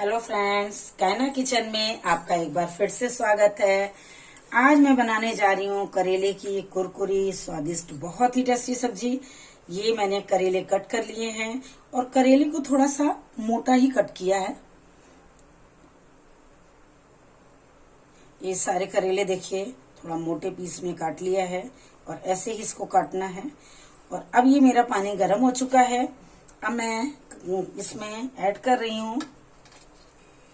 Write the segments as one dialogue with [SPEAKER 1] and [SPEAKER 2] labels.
[SPEAKER 1] Hello friends, कायना kitchen में आपका एक बार फिर से स्वागत है। आज मैं बनाने जा रही हूँ करेले की कुरकुरी स्वादिष्ट बहुत ही टेस्टी सब्जी। ये मैंने करेले कट कर लिए हैं और करेले को थोड़ा सा मोटा ही कट किया है। ये सारे करेले देखिए थोड़ा मोटे पीस में काट लिया है और ऐसे ही इसको काटना है। और अब ये मेरा पानी गर्म हो चुका है। अब मैं इसमें ऐड कर रही हूँ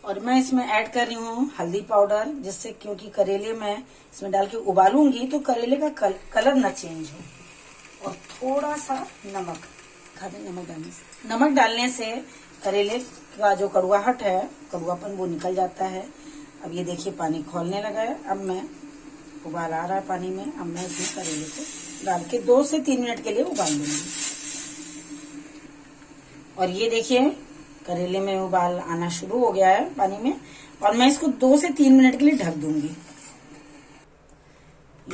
[SPEAKER 1] और मैं इसमें ऐड कर रही हूँ हल्दी पाउडर, जिससे क्योंकि करेले मैं इसमें डाल के उबालूंगी तो करेले का कलर न चेंज हो। और थोड़ा सा नमक, नमक डालने से करेले का जो कड़वाहट है, कड़वापन वो निकल जाता है। अब ये देखिए पानी खौलने लगा है। अब मैं उबाल आ रहा है पानी में। अब मैं इसमें करेले को डाल के 2 से 3 मिनट के लिए उबाल लूंगी। और ये देखिए करेले में उबाल आना शुरू हो गया है पानी में और मैं इसको 2 से 3 मिनट के लिए ढक दूंगी।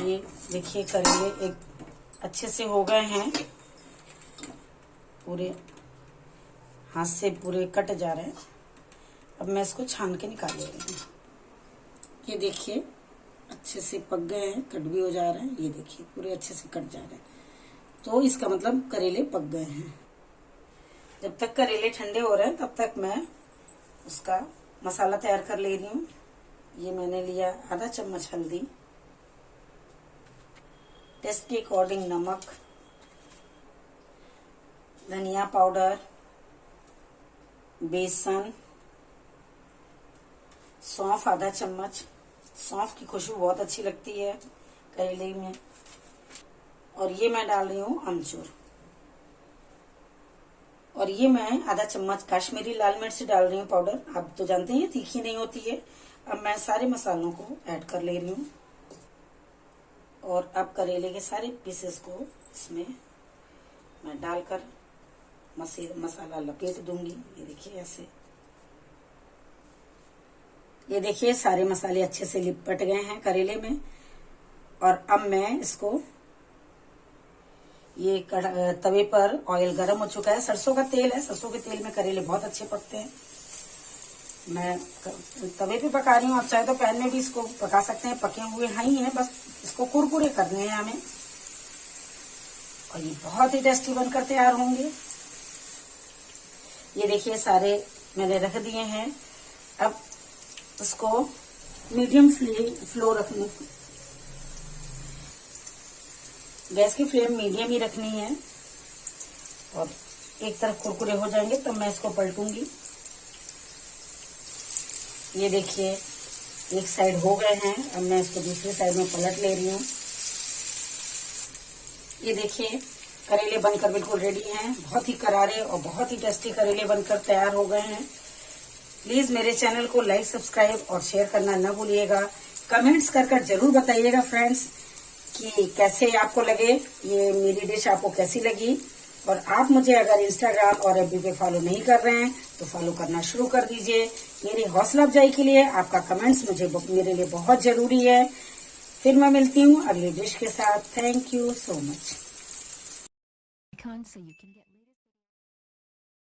[SPEAKER 1] ये देखिए करेले एक अच्छे से हो गए हैं, पूरे हाथ से पूरे कट जा रहे हैं। अब मैं इसको छान के निकाल ले रही हूँ। ये देखिए अच्छे से पक गए हैं, कट भी हो जा रहे हैं। ये देखिए पूरे अच्छे से कट जा रहे हैं, तो इसका मतलब करेले पक गए हैं। जब तक करेले ठंडे हो रहे हैं तब तक मैं उसका मसाला तैयार कर ले रही हूँ। ये मैंने लिया आधा चम्मच हल्दी, टेस्ट के अकॉर्डिंग नमक, धनिया पाउडर, बेसन, सौंफ आधा चम्मच। सौंफ की खुशबू बहुत अच्छी लगती है करेले में। और ये मैं डाल रही हूँ अमचूर। और ये मैं आधा चम्मच काश्मीरी लाल मिर्च डाल रही हूँ पाउडर। आप तो जानते हैं तीखी नहीं होती है। अब मैं सारे मसालों को ऐड कर ले रही हूँ और अब करेले के सारे पीसेस को इसमें मैं डालकर मसाला लपेट दूंगी। ये देखिए ऐसे। ये देखिए सारे मसाले अच्छे से लिपट गए हैं करेले में। और अब मैं इसको ये तवे पर ऑयल गरम हो चुका है, सरसों का तेल है। सरसों के तेल में करेले बहुत अच्छे पकते हैं। मैं तवे पे पका रही हूँ, आप चाहे तो पैन में भी इसको पका सकते हैं। पके हुए ही हैं, बस इसको कुरकुरे करने हैं हमें। और ये बहुत ही टेस्टी बनकर तैयार होंगे। ये देखिए सारे मैंने रख दिए हैं। अब इसको मीडियम फ्लो रखनी, गैस की फ्लेम मीडियम ही रखनी है। और एक तरफ कुरकुरे हो जाएंगे तब मैं इसको पलटूंगी। ये देखिए एक साइड हो गए हैं, अब मैं इसको दूसरी साइड में पलट ले रही हूँ। ये देखिए करेले बनकर बिल्कुल रेडी हैं। बहुत ही करारे और बहुत ही टेस्टी करेले बनकर तैयार हो गए हैं। प्लीज मेरे चैनल को लाइक, सब्सक्राइब और शेयर करना न भूलिएगा। कमेंट्स कर जरूर बताइएगा फ्रेंड्स कि कैसे आपको लगे, ये मेरी डिश आपको कैसी लगी। और आप मुझे अगर इंस्टाग्राम और एफबी पे फॉलो नहीं कर रहे हैं तो फॉलो करना शुरू कर दीजिए। मेरी हौसला अफजाई के लिए आपका कमेंट्स मेरे लिए बहुत जरूरी है। फिर मैं मिलती हूँ अगली डिश के साथ। Thank you so much.